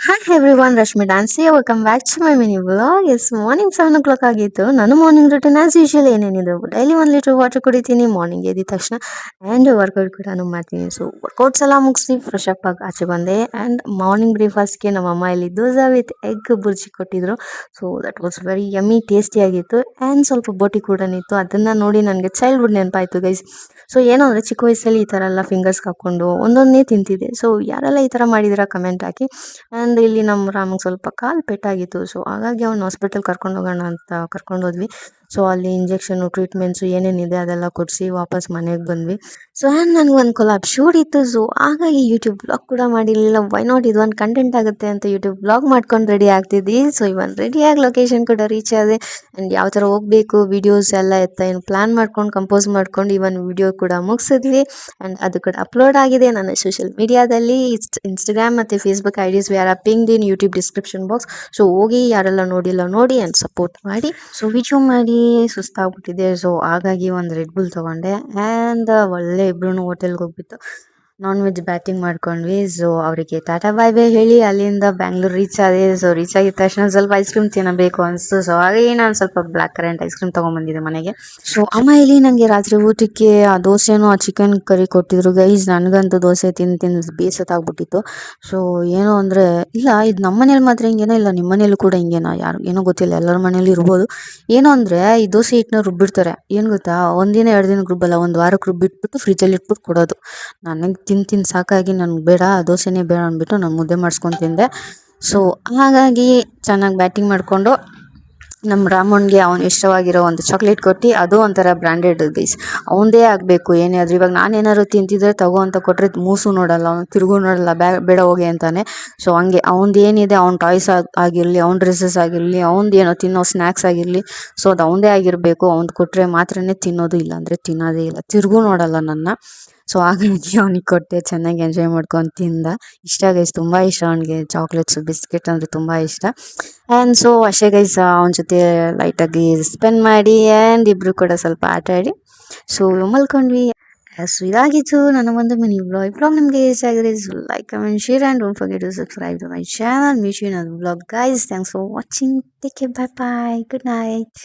Hi everyone, Rashmi Dancy. Welcome back to my mini vlog. It's morning 7 o'clock ಆಗಿತ್ತು. ನಾನು morning routine as usual ಏನೇನಿದೆ daily 1 litre water ಕುಡಿತೀನಿ morning ಎದ್ದ ತಕ್ಷಣ and workout ಕೂಡ ಮಾಡ್ತೀನಿ. ಸೊ ವರ್ಕೌಟ್ಸ್ ಎಲ್ಲ ಮುಗಿಸಿ ಫ್ರೆಶ್ ಅಪ್ ಆಗಿ ಆಚೆ ಬಂದೆ ಆ್ಯಂಡ್ ಮಾರ್ನಿಂಗ್ ಬ್ರೇಕ್ಫಾಸ್ಟ್ಗೆ ನಮ್ಮ ಅಮ್ಮ ಇಲ್ಲಿ ದೋಸೆ ವಿತ್ ಎಗ್ ಬುರ್ಜಿ ಕೊಟ್ಟಿದ್ರು. So that was very yummy tasty ಆಗಿತ್ತು ಆ್ಯಂಡ್ ಸ್ವಲ್ಪ ಬೋಟಿ ಕೂಡ ಇತ್ತು. ಅದನ್ನು ನೋಡಿ ನನಗೆ ಚೈಲ್ಡ್ಹುಡ್ ನೆನಪಾಯಿತು ಗೈಸ್. ಸೊ ಏನು ಅಂದರೆ ಚಿಕ್ಕ ವಯಸ್ಸಲ್ಲಿ ಈ ಥರ ಎಲ್ಲ ಫಿಂಗರ್ಸ್ಗೆ ಹಾಕ್ಕೊಂಡು ಒಂದೊಂದೇ ತಿಂತಿದ್ದೆ. ಸೊ ಯಾರೆಲ್ಲ ಈ ಥರ ಮಾಡಿದ್ದೀರಾ ಕಮೆಂಟ್ ಹಾಕಿ. ಆ್ಯಂಡ್ ಇಲ್ಲಿ ನಮ್ಮ ರಾಮಗೆ ಸ್ವಲ್ಪ ಕಾಲು ಪೆಟ್ಟಾಗಿತ್ತು. ಸೊ ಹಾಗಾಗಿ ಅವ್ನು ಹಾಸ್ಪಿಟಲ್ ಕರ್ಕೊಂಡು ಹೋಗೋಣ ಅಂತ ಕರ್ಕೊಂಡು ಹೋದ್ವಿ. ಸೊ ಅಲ್ಲಿ ಇಂಜೆಕ್ಷನು ಟ್ರೀಟ್ಮೆಂಟ್ಸು ಏನೇನಿದೆ ಅದೆಲ್ಲ ಕೊಡಿಸಿ ವಾಪಸ್ ಮನೆಗೆ ಬಂದ್ವಿ. ಸೊ ಆ್ಯಂಡ್ ನನಗೆ ಒಂದು ಕೊಲಾಬ್ ಶೂಟ್ ಇತ್ತು. ಸೊ ಹಾಗಾಗಿ ಯೂಟ್ಯೂಬ್ ಬ್ಲಾಗ್ ಕೂಡ ಮಾಡಿರಲಿಲ್ಲ. ವೈ ನಾಟ್ ಇದೊಂದು ಕಂಟೆಂಟ್ ಆಗುತ್ತೆ ಅಂತ ಯೂಟ್ಯೂಬ್ ಬ್ಲಾಗ್ ಮಾಡ್ಕೊಂಡು ರೆಡಿ ಆಗ್ತಿದ್ವಿ. ಸೊ ಇವನ್ ರೆಡಿಯಾಗಿ ಲೊಕೇಶನ್ ಕೂಡ ರೀಚ್ ಆದೆ ಆ್ಯಂಡ್ ಯಾವ ಥರ ಹೋಗಬೇಕು ವೀಡಿಯೋಸ್ ಎಲ್ಲ ಏನು ಪ್ಲ್ಯಾನ್ ಮಾಡ್ಕೊಂಡು ಕಂಪೋಸ್ ಮಾಡ್ಕೊಂಡು ಇವನ್ ವಿಡಿಯೋ ಕೂಡ ಮುಗಿಸಿದ್ವಿ ಆ್ಯಂಡ್ ಅದು ಕೂಡ ಅಪ್ಲೋಡ್ ಆಗಿದೆ ನನ್ನ ಸೋಷಿಯಲ್ ಮೀಡಿಯಾದಲ್ಲಿ. ಇನ್ಸ್ಟಾಗ್ರಾಮ್ ಮತ್ತು Facebook IDs we are pinned in YouTube description box. So ಹೋಗಿ ಯಾರೆಲ್ಲ ನೋಡಿಲ್ಲ ನೋಡಿ ಆ್ಯಂಡ್ ಸಪೋರ್ಟ್ ಮಾಡಿ. ಸೊ ವಿಡಿಯೋ ಮಾಡಿ ಸುಸ್ತಾಗ್ಬಿಟ್ಟಿದೆ. ಸೊ ಹಾಗಾಗಿ ಒಂದು ರೆಡ್ ಬುಲ್ ತೊಗೊಂಡೆ ಆ್ಯಂಡ್ ಒಳ್ಳೆ ಇಬ್ರು ಹೋಟೆಲ್ಗೆ ಹೋಗ್ಬಿಟ್ಟು ನಾನ್ ವೆಜ್ ಬ್ಯಾಟಿಂಗ್ ಮಾಡ್ಕೊಂಡ್ವಿ. ಸೊ ಅವರಿಗೆ ಟಾಟಾ ಬಾಯ್ ಬಾಯ್ ಹೇಳಿ ಅಲ್ಲಿಂದ ಬ್ಯಾಂಗ್ಳೂರ್ ರೀಚ್ ಆದೆ. ಸೊ ರೀಚ್ ಆಗಿದ ತಕ್ಷಣ ಸ್ವಲ್ಪ ಐಸ್ ಕ್ರೀಮ್ ತಿನ್ನಬೇಕು ಅನಿಸ್ತು. ಸೊ ಹಾಗಾಗಿ ನಾನು ಸ್ವಲ್ಪ ಬ್ಲ್ಯಾಕ್ ಕರೆಂಟ್ ಐಸ್ ಕ್ರೀಮ್ ತೊಗೊಂಬಂದಿದ್ದೆ ಮನೆಗೆ. ಸೊ ಅಮ್ಮ ಇಲ್ಲಿ ನನಗೆ ರಾತ್ರಿ ಊಟಕ್ಕೆ ಆ ದೋಸೆನೂ ಆ ಚಿಕನ್ ಕರಿ ಕೊಟ್ಟಿದ್ರು ಗೈಸ್. ನನಗಂತೂ ದೋಸೆ ತಿಂದು ತಿಂದು ಬೇಸತ್ತಾಗ್ಬಿಟ್ಟಿತ್ತು. ಸೊ ಏನು ಅಂದರೆ ಇಲ್ಲ ಇದು ನಮ್ಮ ಮನೇಲಿ ಮಾತ್ರ ಹಿಂಗೇನೋ ಇಲ್ಲ ನಿಮ್ಮ ಮನೇಲೂ ಕೂಡ ಹಿಂಗೇನೋ ಯಾರು ಏನೋ ಗೊತ್ತಿಲ್ಲ, ಎಲ್ಲರ ಮನೇಲಿ ಇರ್ಬೋದು. ಏನು ಅಂದರೆ ಈ ದೋಸೆ ಹಿಟ್ಟನ್ನ ರುಬ್ಬಿಡ್ತಾರೆ. ಏನು ಗೊತ್ತಾ, ಒಂದಿನ 2 ದಿನಕ್ಕೆ ರುಬ್ಬಲ್ಲ, ಒಂದು ವಾರಕ್ಕೆ ರುಬ್ಬಿಟ್ಬಿಟ್ಟು ಫ್ರಿಜ್ಜಲ್ಲಿ ಇಟ್ಬಿಟ್ಟು ಕೊಡೋದು. ನನಗೆ ತಿಂದು ಸಾಕಾಗಿ ನನಗೆ ಬೇಡ ದೋಸೆನೇ ಬೇಡ ಅಂದ್ಬಿಟ್ಟು ನಾನು ಮುದ್ದೆ ಮಾಡಿಸ್ಕೊಂಡು ತಿಂದೆ. ಸೊ ಹಾಗಾಗಿ ಚೆನ್ನಾಗಿ ಬ್ಯಾಟಿಂಗ್ ಮಾಡಿಕೊಂಡು ನಮ್ಮ ರಾಮಣ್ಗೆ ಅವ್ನು ಇಷ್ಟವಾಗಿರೋ ಒಂದು ಚಾಕ್ಲೇಟ್ ಕೊಟ್ಟು, ಅದು ಒಂಥರ ಬ್ರ್ಯಾಂಡೆಡ್ ಗೈಸ್, ಅವನದೇ ಆಗಬೇಕು ಏನೇ ಆದರೂ. ಇವಾಗ ನಾನೇನಾದ್ರು ತಿಂತಿದ್ರೆ ತಗೋ ಅಂತ ಕೊಟ್ಟರೆ ಮೂಸು ನೋಡಲ್ಲ, ಅವನು ತಿರುಗೂ ನೋಡಲ್ಲ, ಬೇಡ ಹೋಗಿ ಅಂತಾನೆ. ಸೊ ಹಂಗೆ ಅವ್ನದ್ದು ಏನಿದೆ ಅವ್ನ ಟಾಯ್ಸ್ ಆಗಿರಲಿ, ಅವ್ನ ಡ್ರೆಸ್ಸಸ್ ಆಗಿರಲಿ, ಅವ್ನದ್ದು ಏನೋ ತಿನ್ನೋ ಸ್ನ್ಯಾಕ್ಸ್ ಆಗಿರಲಿ, ಸೊ ಅದು ಅವನದೇ ಆಗಿರಬೇಕು. ಅವ್ನು ಕೊಟ್ಟರೆ ಮಾತ್ರನೇ ತಿನ್ನೋದು, ಇಲ್ಲಾಂದರೆ ತಿನ್ನೋದೇ ಇಲ್ಲ, ತಿರುಗೂ ನೋಡಲ್ಲ ನನ್ನ. ಸೊ ಹಾಗಾಗಿ ಅವ್ನಿಗೆ ಕೊಟ್ಟೆ, ಚೆನ್ನಾಗಿ ಎಂಜಾಯ್ ಮಾಡ್ಕೊಂಡು ತಿಂದ. ಇಷ್ಟ ಗೈಸ್, ತುಂಬ ಇಷ್ಟ ಅವನಿಗೆ ಚಾಕ್ಲೇಟ್ಸು ಬಿಸ್ಕೆಟ್ ಅಂದರೆ ತುಂಬ ಇಷ್ಟ. ಆ್ಯಂಡ್ ಸೊ ಅಷ್ಟೇ ಗೈಸ್, ಅವನ ಜೊತೆ ಲೈಟಾಗಿ ಸ್ಪೆಂಡ್ ಮಾಡಿ ಆ್ಯಂಡ್ ಇಬ್ಬರು ಕೂಡ ಸ್ವಲ್ಪ ಆಟ ಆಡಿ ಸೊ ಮಲ್ಕೊಂಡ್ವಿ. ಸೊ ಇದಾಗಿತ್ತು ನನ್ನ ಒಂದು ಮಿನಿ ವ್ಲಾಗ್ ನಿಮಗೆ ಇಷ್ಟ ಆಗಿದೆ like comment share and don't forget to subscribe to my channel. Meet you in other vlog guys. Thanks for watching. Take care, bye bye, good night.